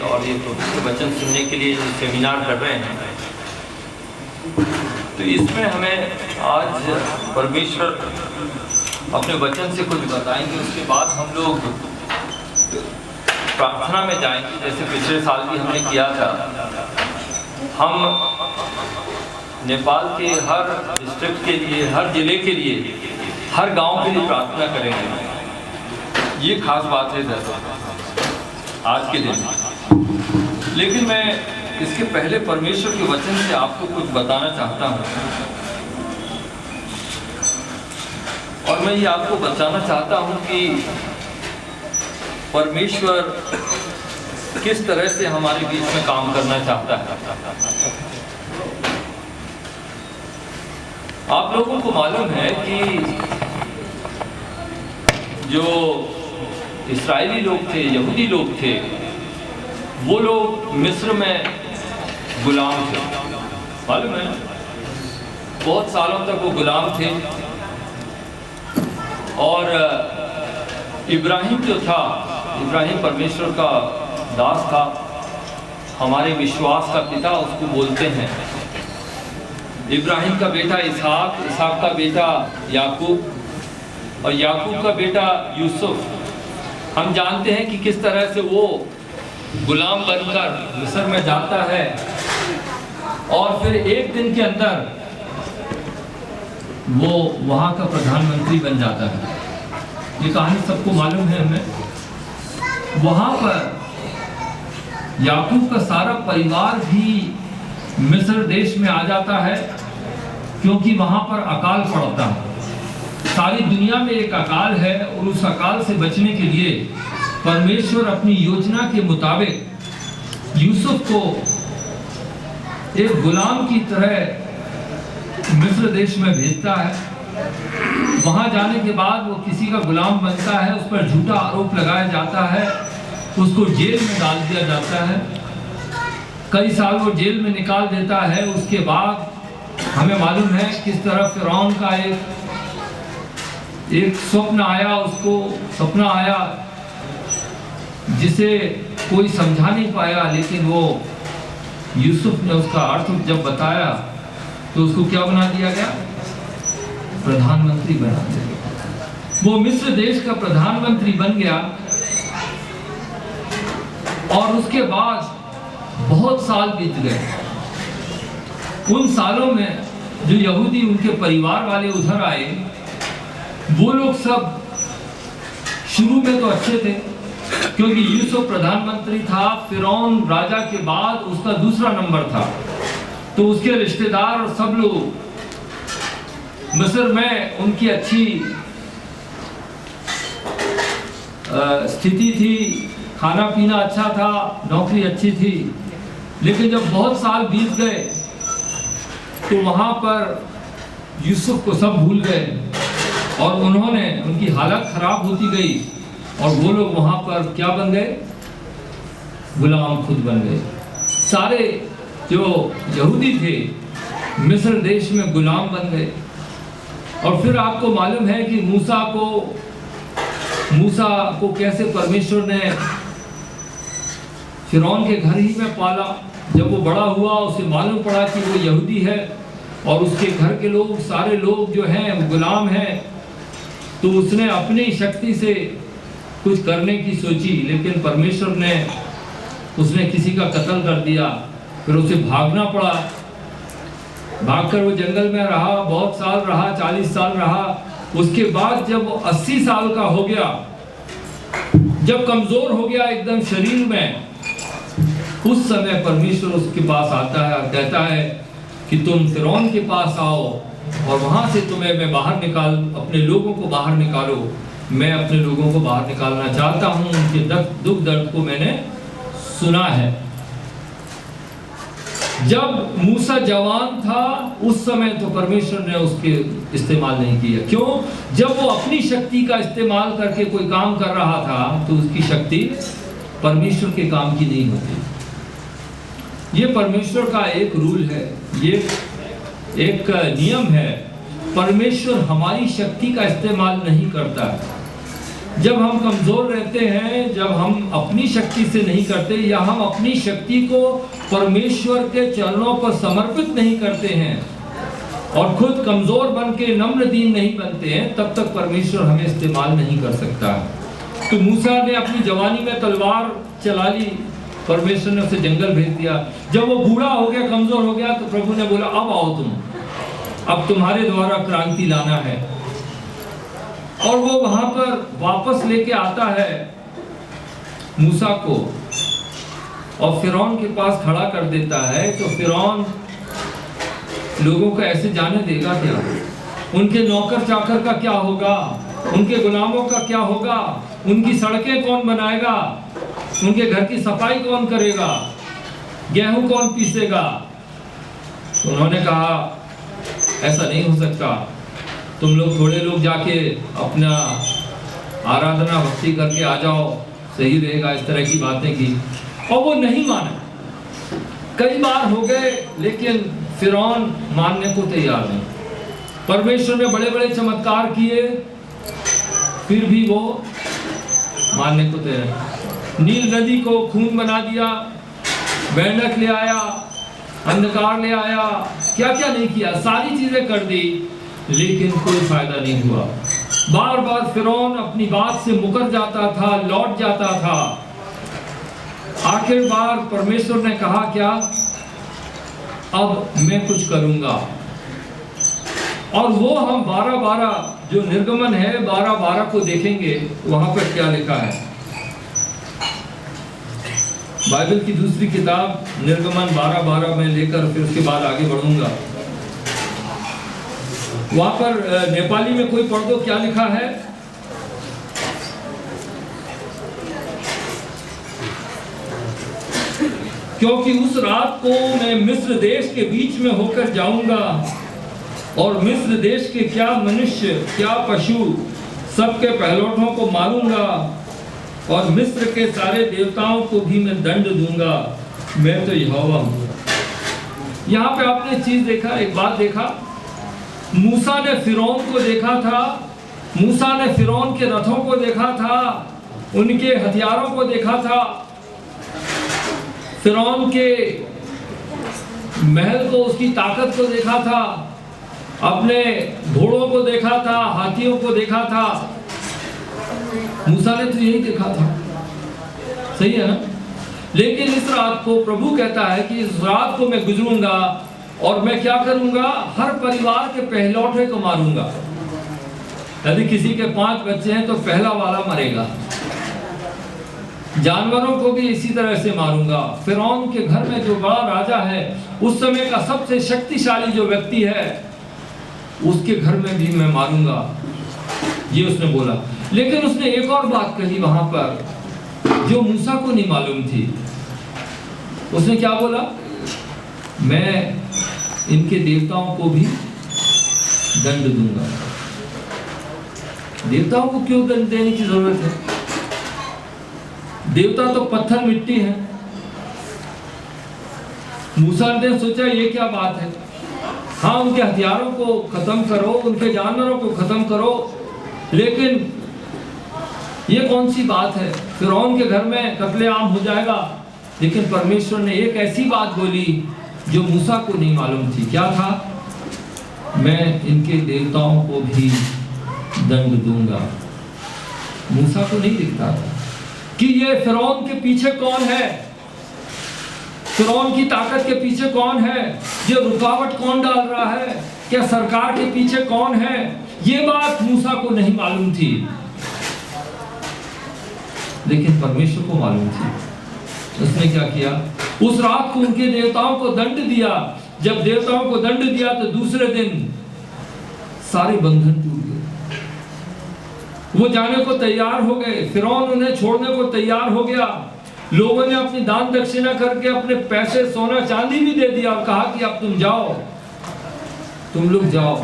और ये पवित्र वचन सुनने के लिए जो सेमिनार कर रहे हैं, तो इसमें हमें आज परमेश्वर अपने वचन से कुछ बताएंगे। उसके बाद हम लोग प्रार्थना में जाएंगे, जैसे पिछले साल भी हमने किया था। हम नेपाल के हर डिस्ट्रिक्ट के लिए, हर जिले के लिए, हर गांव के लिए प्रार्थना करेंगे। ये खास बात है आज के दिन। लेकिन मैं इसके पहले परमेश्वर के वचन से आपको कुछ बताना चाहता हूँ, और मैं ये आपको बताना चाहता हूँ कि परमेश्वर किस तरह से हमारे बीच में काम करना चाहता है। आप लोगों को मालूम है कि जो इस्राएली लोग थे, यहूदी लोग थे, वो लोग मिस्र में गुलाम थे। मालूम है, बहुत सालों तक वो गुलाम थे। और इब्राहिम जो था, इब्राहिम परमेश्वर का दास था, हमारे विश्वास का पिता उसको बोलते हैं। इब्राहिम का बेटा इसहाक, इसहाक का बेटा याकूब, और याकूब का बेटा यूसुफ। हम जानते हैं कि किस तरह से वो गुलाम बनकर मिस्र में जाता है, और फिर एक दिन के अंदर वो वहाँ का प्रधानमंत्री बन जाता है। ये कहानी सबको मालूम है हमें। वहाँ पर याकूब का सारा परिवार भी मिस्र देश में आ जाता है, क्योंकि वहाँ पर अकाल पड़ता है। सारी दुनिया में एक अकाल है, और उस अकाल से बचने के लिए परमेश्वर अपनी योजना के मुताबिक यूसुफ को एक गुलाम की तरह मिस्र देश में भेजता है। वहां जाने के बाद वो किसी का गुलाम बनता है, उस पर झूठा आरोप लगाया जाता है, उसको जेल में डाल दिया जाता है। कई साल वो जेल में निकाल देता है। उसके बाद हमें मालूम है किस तरह फिरौन का एक स्वप्न आया, उसको सपना आया जिसे कोई समझा नहीं पाया, लेकिन वो यूसुफ ने उसका अर्थ जब बताया तो उसको क्या बना दिया गया? प्रधानमंत्री बना दिया गया। वो मिस्र देश का प्रधानमंत्री बन गया। और उसके बाद बहुत साल बीत गए। उन सालों में जो यहूदी, उनके परिवार वाले उधर आए, वो लोग सब शुरू में तो अच्छे थे, क्योंकि यूसुफ प्रधानमंत्री था, फिरौन राजा के बाद उसका दूसरा नंबर था, तो उसके रिश्तेदार और सब लोग मिस्र में उनकी अच्छी स्थिति थी, खाना पीना अच्छा था, नौकरी अच्छी थी। लेकिन जब बहुत साल बीत गए तो वहां पर यूसुफ को सब भूल गए, और उन्होंने, उनकी हालत खराब होती गई, और वो लोग वहां पर क्या बन गए? गुलाम खुद बन गए। सारे जो यहूदी थे मिस्र देश में गुलाम बन गए। और फिर आपको मालूम है कि मूसा को कैसे परमेश्वर ने फिरौन के घर ही में पाला। जब वो बड़ा हुआ, उसे मालूम पड़ा कि वो यहूदी है और उसके घर के लोग, सारे लोग जो हैं वो गुलाम हैं, तो उसने अपनी शक्ति से कुछ करने की सोची, लेकिन परमेश्वर ने, उसने किसी का कत्ल कर दिया। फिर उसे भागना पड़ा। भागकर वो जंगल में रहा, बहुत साल रहा, 40 साल रहा। उसके बाद जब वो 80 साल का हो गया, जब कमजोर हो गया एकदम शरीर में, उस समय परमेश्वर उसके पास आता है और कहता है कि तुम फिरौन के पास आओ, और वहां से तुम्हें मैं बाहर निकाल, अपने लोगों को बाहर निकालो। मैं अपने लोगों को बाहर निकालना चाहता हूं, उनके दुख दर्द को मैंने सुना है। जब मूसा जवान था, उस समय तो परमेश्वर ने उसके इस्तेमाल नहीं किया। क्यों? जब वो अपनी शक्ति का इस्तेमाल करके कोई काम कर रहा था, तो उसकी शक्ति परमेश्वर के काम की नहीं होती। ये परमेश्वर का एक रूल है, ये एक नियम है। परमेश्वर हमारी शक्ति का इस्तेमाल नहीं करता है। जब हम कमजोर रहते हैं, जब हम अपनी शक्ति से नहीं करते या हम अपनी शक्ति को परमेश्वर के चरणों पर समर्पित नहीं करते हैं और खुद कमजोर बन के नम्र दीन नहीं बनते हैं, तब तक परमेश्वर हमें इस्तेमाल नहीं कर सकता। तो मूसा ने अपनी जवानी में तलवार चला ली, परमेश्वर ने उसे जंगल भेज दिया। जब वो बूढ़ा हो गया, कमजोर हो गया, तो प्रभु ने बोला अब आओ तुम, अब तुम्हारे द्वारा क्रांति लाना है। और वो वहां पर वापस लेके आता है मूसा को और फिरौन के पास खड़ा कर देता है। तो फिरौन लोगों को ऐसे जाने देगा क्या? उनके नौकर चाकर का क्या होगा? उनके गुलामों का क्या होगा? उनकी सड़कें कौन बनाएगा? उनके घर की सफाई कौन करेगा? गेहूं कौन पीसेगा? उन्होंने कहा ऐसा नहीं हो सकता, तुम लोग थोड़े लोग जाके अपना आराधना भक्ति करके आ जाओ, सही रहेगा। इस तरह की बातें की और वो नहीं माना। कई बार हो गए लेकिन फिरौन मानने को तैयार नहीं। परमेश्वर ने बड़े बड़े चमत्कार किए, फिर भी वो मानने को तैयार। नील नदी को खून बना दिया, मेंढक ले आया, अंधकार ले आया, क्या क्या नहीं किया, सारी चीजें कर दी, लेकिन कोई फायदा नहीं हुआ। बार बार फिरौन अपनी बात से मुकर जाता था, लौट जाता था। आखिर बार परमेश्वर ने कहा क्या? अब मैं कुछ करूंगा। और वो हम 12-12 जो निर्गमन है 12-12 को देखेंगे, वहां पर क्या लिखा है। बाइबल की दूसरी किताब निर्गमन 12-12 में लेकर फिर उसके बाद आगे बढ़ूंगा। वहां पर नेपाली में कोई पढ़ दो, क्या लिखा है? क्योंकि उस रात को मैं मिस्र देश के बीच में होकर जाऊंगा और मिस्र देश के क्या मनुष्य क्या पशु सबके पहलौठों को मारूंगा और मिस्र के सारे देवताओं को भी मैं दंड दूंगा, मैं तो यहोवा हूं। यहाँ पे आपने चीज देखा, एक बात देखा, मूसा ने फिरौन को देखा था, मूसा ने फिरौन के रथों को देखा था, उनके हथियारों को देखा था, फिरौन के महल को, उसकी ताकत को देखा था, अपने घोड़ों को देखा था, हाथियों को देखा था। मूसा ने तो यही देखा था, सही है ना? लेकिन इस रात को प्रभु कहता है कि इस रात को मैं गुजरूंगा और मैं क्या करूंगा? हर परिवार के पहलौठे को मारूंगा। यदि किसी के 5 बच्चे हैं तो पहला वाला मरेगा। जानवरों को भी इसी तरह से मारूंगा। फिरौन के घर में जो बड़ा राजा है, उस समय का सबसे शक्तिशाली जो व्यक्ति है, उसके घर में भी मैं मारूंगा, ये उसने बोला। लेकिन उसने एक और बात कही वहां पर जो मूसा को नहीं मालूम थी। उसने क्या बोला? मैं इनके देवताओं को भी दंड दूंगा। देवताओं को क्यों दंड देने की जरूरत है? देवता तो पत्थर मिट्टी है। मूसा ने सोचा ये क्या बात है? हाँ, उनके हथियारों को खत्म करो, उनके जानवरों को खत्म करो, लेकिन ये कौन सी बात है? फिरौन के घर में कत्लेआम हो जाएगा। लेकिन परमेश्वर ने एक ऐसी बात बोली जो मूसा को नहीं मालूम थी। क्या था? मैं इनके देवताओं को भी दंड दूंगा। मूसा को नहीं दिखता था कि ये फिरौन के पीछे कौन है, फिरौन की ताकत के पीछे कौन है, ये रुकावट कौन डाल रहा है, क्या सरकार के पीछे कौन है। ये बात मूसा को नहीं मालूम थी, लेकिन परमेश्वर को मालूम थी। उसने क्या किया? उस रात को उनके देवताओं को दंड दिया। जब देवताओं को दंड दिया तो दूसरे दिन सारे बंधन टूट गए। वो जाने को तैयार हो गए, फिरौन उन्हें छोड़ने को तैयार हो गया। लोगों ने अपनी दान दक्षिणा करके अपने पैसे, सोना चांदी भी दे दिया और कहा कि अब तुम जाओ, तुम लोग जाओ,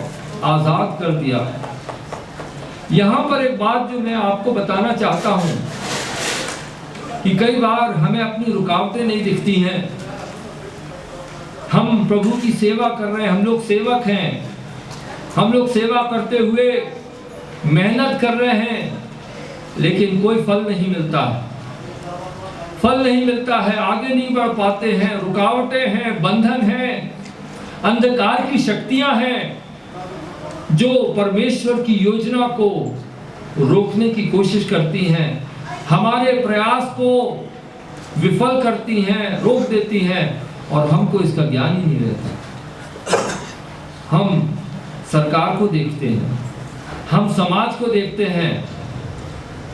आजाद कर दिया। यहां पर एक बात जो मैं आपको बताना चाहता हूं कि कई बार हमें अपनी रुकावटें नहीं दिखती हैं। हम प्रभु की सेवा कर रहे हैं, हम लोग सेवक हैं, हम लोग सेवा करते हुए मेहनत कर रहे हैं, लेकिन कोई फल नहीं मिलता है, फल नहीं मिलता है, आगे नहीं बढ़ पाते हैं, रुकावटें हैं, बंधन हैं, अंधकार की शक्तियां हैं जो परमेश्वर की योजना को रोकने की कोशिश करती हैं, हमारे प्रयास को विफल करती हैं, रोक देती हैं, और हमको इसका ज्ञान ही नहीं रहता। हम सरकार को देखते हैं, हम समाज को देखते हैं,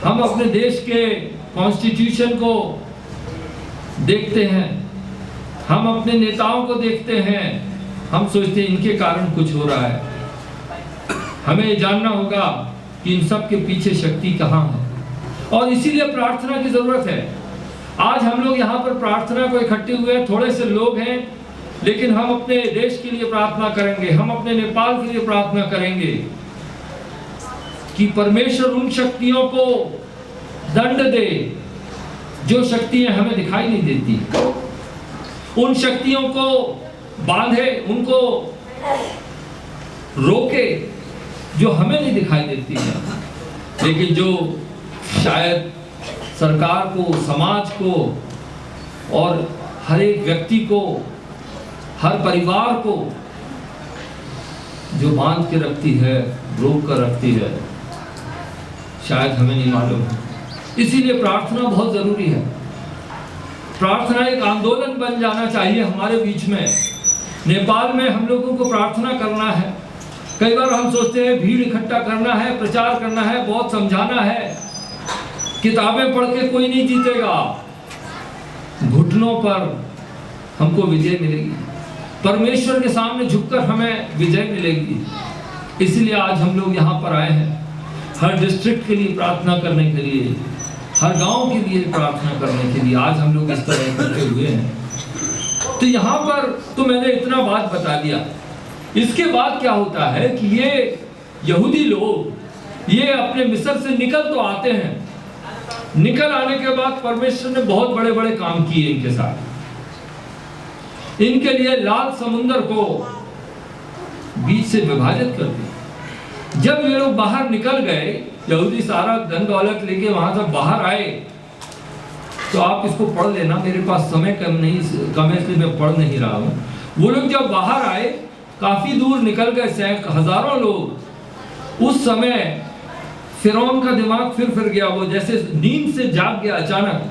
हम अपने देश के कॉन्स्टिट्यूशन को देखते हैं, हम अपने नेताओं को देखते हैं, हम सोचते हैं इनके कारण कुछ हो रहा है। हमें ये जानना होगा कि इन सब के पीछे शक्ति कहाँ है, और इसीलिए प्रार्थना की जरूरत है। आज हम लोग यहाँ पर प्रार्थना को इकट्ठे हुए हैं, थोड़े से लोग हैं, लेकिन हम अपने देश के लिए प्रार्थना करेंगे, हम अपने नेपाल के लिए प्रार्थना करेंगे कि परमेश्वर उन शक्तियों को दंड दे जो शक्तियां हमें दिखाई नहीं देती, उन शक्तियों को बांधे, उनको रोके जो हमें नहीं दिखाई देती है, लेकिन जो शायद सरकार को, समाज को और हर एक व्यक्ति को, हर परिवार को जो बांध के रखती है, रोक कर रखती है, शायद हमें नहीं मालूम है। इसीलिए प्रार्थना बहुत जरूरी है। प्रार्थना एक आंदोलन बन जाना चाहिए हमारे बीच में। नेपाल में हम लोगों को प्रार्थना करना है। कई बार हम सोचते हैं भीड़ इकट्ठा करना है, प्रचार करना है, बहुत समझाना है, किताबें पढ़ के कोई नहीं जीतेगा, घुटनों पर हमको विजय मिलेगी, परमेश्वर के सामने झुककर हमें विजय मिलेगी। इसलिए आज हम लोग यहाँ पर आए हैं, हर डिस्ट्रिक्ट के लिए प्रार्थना करने के लिए, हर गांव के लिए प्रार्थना करने के लिए आज हम लोग इस तरह इकट्ठे हुए हैं। तो यहाँ पर तो मैंने इतना बात बता दिया। इसके बाद क्या होता है कि ये यहूदी लोग ये अपने मिस्र से निकल तो आते हैं, निकल आने के बाद परमेश्वर ने बहुत बड़े बड़े काम किए इनके साथ। इनके लिए लाल समुद्र को बीच से विभाजित कर दिया। जब ये लोग बाहर निकल गए, यहूदी सारा धन दौलत लेके वहां से बाहर आए, तो आप इसको पढ़ लेना, मेरे पास समय कम है इसलिए मैं पढ़ नहीं रहा हूं। वो लोग जब बाहर आए, काफी दूर निकल गए, हजारों लोग। उस समय फिरौन का दिमाग फिर गया, वो जैसे नींद से जाग गया अचानक।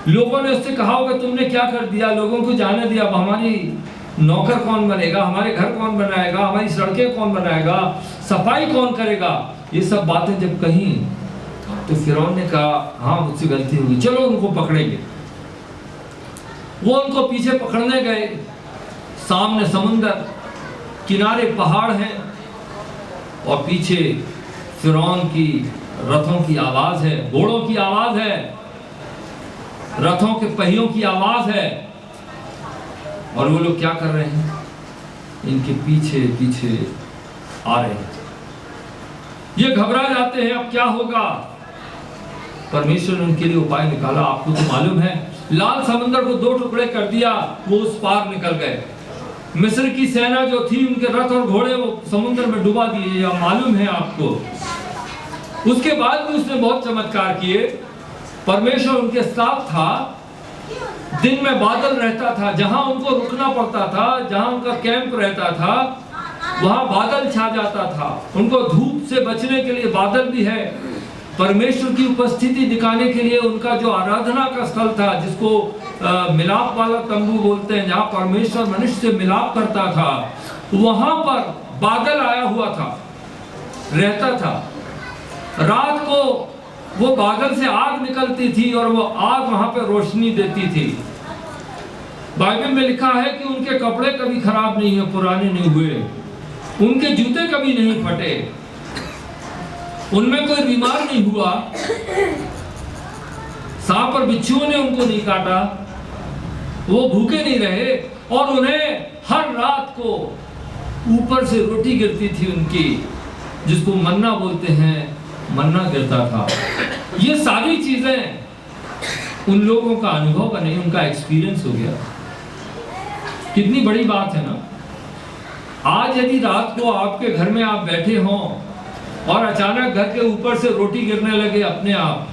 लोगों ने उससे कहा होगा तुमने क्या कर दिया, लोगों को जाने दिया, हमारी नौकर कौन बनेगा, हमारे घर कौन बनाएगा, हमारी सड़कें कौन बनाएगा, सफाई कौन करेगा। ये सब बातें जब कहीं तो फिरौन ने कहा हाँ मुझसे गलती हुई, चलो उनको पकड़ेंगे। वो उनको पीछे पकड़ने गए, सामने समुंदर, किनारे पहाड़ हैं और पीछे फिरौन की रथों की आवाज है, घोड़ों की आवाज है, रथों के पहियों की आवाज है। और वो लोग क्या कर रहे हैं, इनके पीछे पीछे आ रहे हैं। ये घबरा जाते हैं, अब क्या होगा। परमेश्वर ने उनके लिए उपाय निकाला। आपको तो मालूम है, लाल समुद्र को 2 टुकड़े कर दिया, वो उस पार निकल गए। मिस्र की सेना जो थी, उनके रथ और घोड़े वो समुद्र में डुबा दिए, या मालूम है आपको। उसके बाद भी उसने बहुत चमत्कार किए। परमेश्वर उनके साथ था, दिन में बादल रहता था, जहां उनको रुकना पड़ता था, जहां उनका कैंप रहता था, वहां बादल छा जाता था। उनको धूप से बचने के लिए बादल भी है। परमेश्वर की उपस्थिति दिखाने के लिए उनका जो आराधना का स्थल था, जिसको मिलाप वाला तंबू बोलते हैं, जहां परमेश्वर मनुष्य से मिलाप करता था, वहां पर बादल आया हुआ था, रहता था। रात को वो बादल से आग निकलती थी और वो आग वहां पर रोशनी देती थी। बाइबल में लिखा है कि उनके कपड़े कभी खराब नहीं हुए, पुराने नहीं हुए, उनके जूते कभी नहीं फटे, उनमें कोई बीमार नहीं हुआ, सांप और बिच्छुओं ने उनको नहीं काटा, वो भूखे नहीं रहे, और उन्हें हर रात को ऊपर से रोटी गिरती थी उनकी, जिसको मन्ना बोलते हैं, मन्ना गिरता था। ये सारी चीजें उन लोगों का अनुभव बने, उनका एक्सपीरियंस हो गया। कितनी बड़ी बात है ना। आज यदि रात को आपके घर में आप बैठे हों और अचानक घर के ऊपर से रोटी गिरने लगे अपने आप,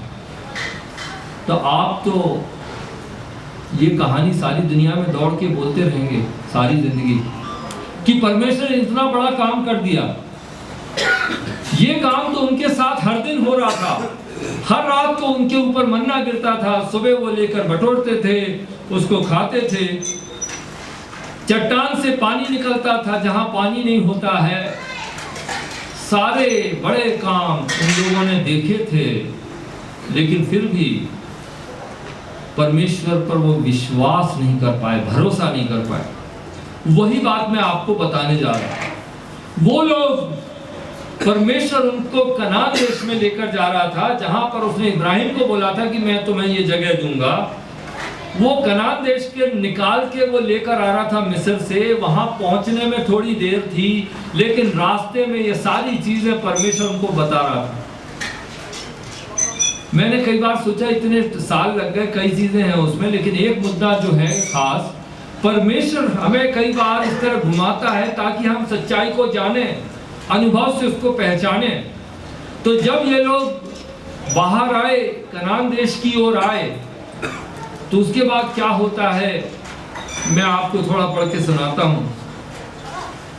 तो आप तो ये कहानी सारी दुनिया में दौड़ के बोलते रहेंगे सारी जिंदगी कि परमेश्वर ने इतना बड़ा काम कर दिया। ये काम तो उनके साथ हर दिन हो रहा था, हर रात को उनके ऊपर मन्ना गिरता था, सुबह वो लेकर बटोरते थे, उसको खाते थे। चट्टान से पानी निकलता था जहां पानी नहीं होता है। सारे बड़े काम उन लोगों ने देखे थे, लेकिन फिर भी परमेश्वर पर वो विश्वास नहीं कर पाए, भरोसा नहीं कर पाए। वही बात मैं आपको बताने जा रहा हूं। वो लोग, परमेश्वर उनको कनान देश में लेकर जा रहा था, जहां पर उसने इब्राहिम को बोला था कि मैं तुम्हें ये जगह दूंगा। वो कनान देश के निकाल के वो लेकर आ रहा था मिस्र से। वहां पहुंचने में थोड़ी देर थी, लेकिन रास्ते में ये सारी चीजें परमेश्वर उनको बता रहा था। मैंने कई बार सोचा इतने साल लग गए, कई चीजें हैं उसमें, लेकिन एक मुद्दा जो है खास, परमेश्वर हमें कई बार इस तरह घुमाता है ताकि हम सच्चाई को जाने, अनुभव से उसको पहचाने। तो जब ये लोग बाहर आए, कनान देश की ओर आए, तो उसके बाद क्या होता है मैं आपको थोड़ा पढ़ के सुनाता हूं।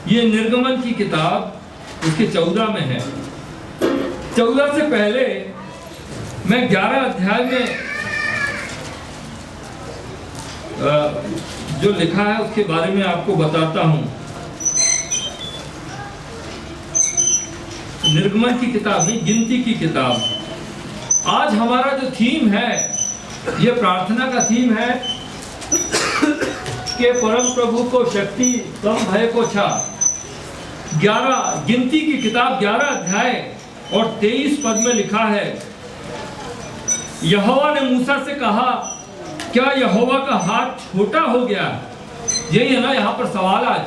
ये निर्गमन की किताब उसके 14 में है। 14 से पहले मैं 11 अध्याय में जो लिखा है उसके बारे में आपको बताता हूं। निर्गमन की किताब नहीं, गिनती की किताब। आज हमारा जो थीम है, ये प्रार्थना का थीम है कि परम प्रभु को शक्ति, कम भय को छा। 11 गिनती की किताब 11 अध्याय और 23 पद में लिखा है, यहोवा ने मूसा से कहा, क्या यहोवा का हाथ छोटा हो गया? यही है ना यहाँ पर सवाल आज,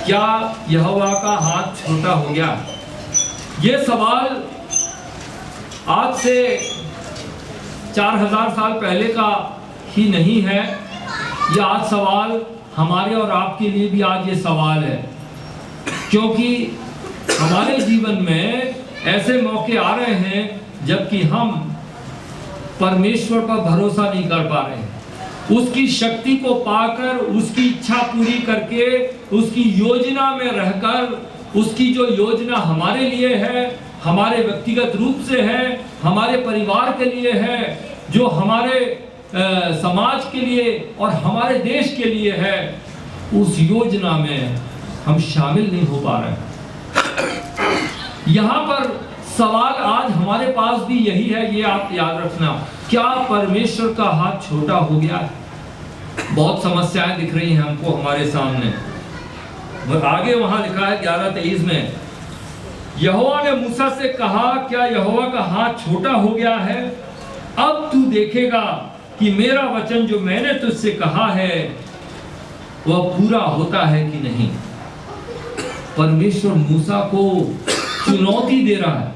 क्या यहोवा का हाथ छोटा हो गया? ये सवाल आज से 4000 साल पहले का ही नहीं है। ये आज सवाल हमारे और आपके लिए भी आज ये सवाल है, क्योंकि हमारे जीवन में ऐसे मौके आ रहे हैं जबकि हम परमेश्वर पर भरोसा नहीं कर पा रहे हैं। उसकी शक्ति को पाकर, उसकी इच्छा पूरी करके, उसकी योजना में रहकर, उसकी जो योजना हमारे लिए है, हमारे व्यक्तिगत रूप से है, हमारे परिवार के लिए है, जो हमारे समाज के लिए और हमारे देश के लिए है, उस योजना में हम शामिल नहीं हो पा रहे। यहाँ पर सवाल आज हमारे पास भी यही है, ये आप याद रखना, क्या परमेश्वर का हाथ छोटा हो गया है? बहुत समस्याएं दिख रही हैं हमको हमारे सामने। आगे वहां लिखा है 11:23 में, यहोवा ने मूसा से कहा, क्या यहोवा का हाथ छोटा हो गया है? अब तू देखेगा कि मेरा वचन जो मैंने तुझसे कहा है वह पूरा होता है कि नहीं। परमेश्वर मूसा को चुनौती दे रहा है,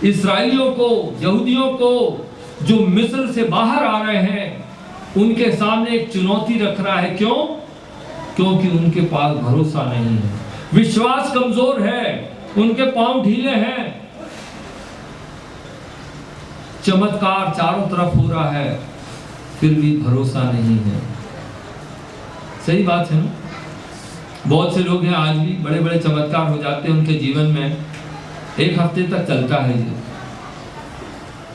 इस्राएलियों को, यहूदियों को जो मिस्र से बाहर आ रहे हैं, उनके सामने एक चुनौती रख रहा है। क्यों? क्योंकि उनके पास भरोसा नहीं है, विश्वास कमजोर है, उनके पांव ढीले हैं। चमत्कार चारों तरफ हो रहा है, फिर भी भरोसा नहीं है। सही बात है ना? बहुत से लोग हैं आज भी, बड़े बड़े चमत्कार हो जाते हैं उनके जीवन में, एक हफ्ते तक चलता है ये।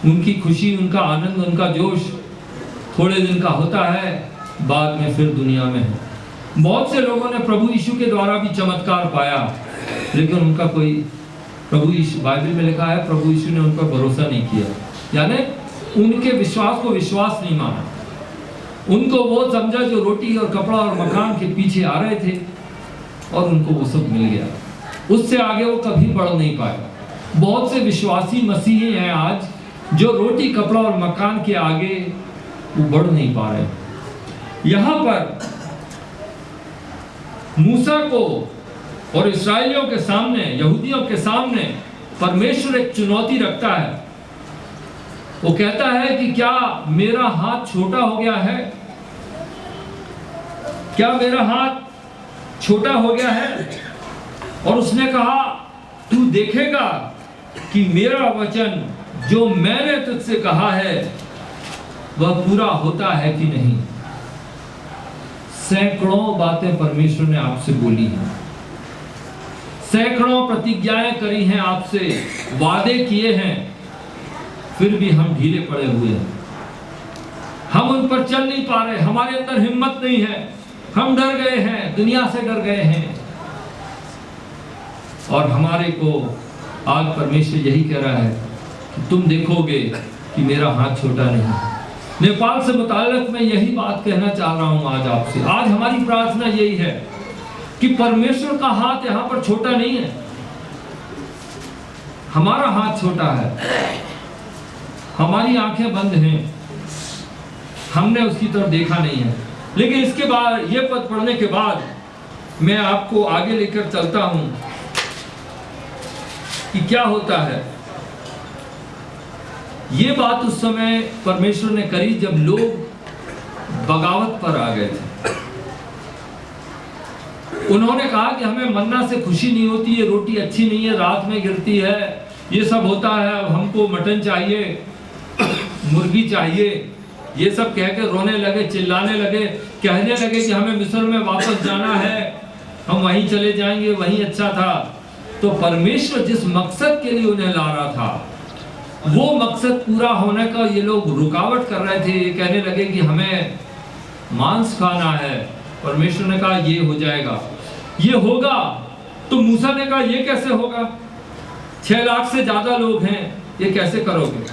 उनकी खुशी, उनका आनंद, उनका जोश थोड़े दिन का होता है, बाद में फिर दुनिया में है। बहुत से लोगों ने प्रभु यीशु के द्वारा भी चमत्कार पाया, लेकिन उनका कोई, प्रभु यीशु, बाइबल में लिखा है, प्रभु यीशु ने उन पर भरोसा नहीं किया, यानी उनके विश्वास को विश्वास नहीं माना। उनको वो समझा जो रोटी और कपड़ा और मकान के पीछे आ रहे थे, और उनको वो सब मिल गया। उससे आगे वो कभी बढ़ नहीं पाए। बहुत से विश्वासी मसीही हैं आज जो रोटी, कपड़ा और मकान के आगे वो बढ़ नहीं पा रहे। यहाँ पर मूसा को और इस्राएलियों के सामने, यहूदियों के सामने परमेश्वर एक चुनौती रखता है। वो कहता है कि क्या मेरा हाथ छोटा हो गया है? क्या मेरा हाथ छोटा हो गया है? और उसने कहा, तू देखेगा कि मेरा वचन जो मैंने तुझसे कहा है वह पूरा होता है कि नहीं। सैकड़ों बातें परमेश्वर ने आपसे बोली हैं, सैकड़ों प्रतिज्ञाएं करी हैं आपसे, वादे किए हैं, फिर भी हम ढीले पड़े हुए हैं। हम उन पर चल नहीं पा रहे, हमारे अंदर हिम्मत नहीं है, हम डर गए हैं, दुनिया से डर गए हैं। और हमारे को आज परमेश्वर यही कह रहा है कि तुम देखोगे कि मेरा हाथ छोटा नहीं। नेपाल से मुताल्लिक मैं यही बात कहना चाह रहा हूं आज आपसे। आज हमारी प्रार्थना यही है कि परमेश्वर का हाथ यहां पर छोटा नहीं है, हमारा हाथ छोटा है। हमारी आंखें बंद हैं, हमने उसकी तरफ देखा नहीं है। लेकिन इसके बाद, ये पद पढ़ने के बाद मैं आपको आगे लेकर चलता हूं कि क्या होता है। ये बात उस समय परमेश्वर ने करी जब लोग बगावत पर आ गए थे। उन्होंने कहा कि हमें मन्ना से खुशी नहीं होती, ये रोटी अच्छी नहीं है, रात में गिरती है, ये सब होता है, अब हमको मटन चाहिए, मुर्गी चाहिए। ये सब कह के रोने लगे, चिल्लाने लगे, कहने लगे कि हमें मिस्र में वापस जाना है, हम वहीं चले जाएंगे, वहीं अच्छा था। तो परमेश्वर जिस मकसद के लिए उन्हें ला रहा था, वो मकसद पूरा होने का ये लोग रुकावट कर रहे थे। ये कहने लगे कि हमें मांस खाना है। परमेश्वर ने कहा ये हो जाएगा, ये होगा। तो मूसा ने कहा ये कैसे होगा, 6 लाख से ज्यादा लोग हैं, ये कैसे करोगे।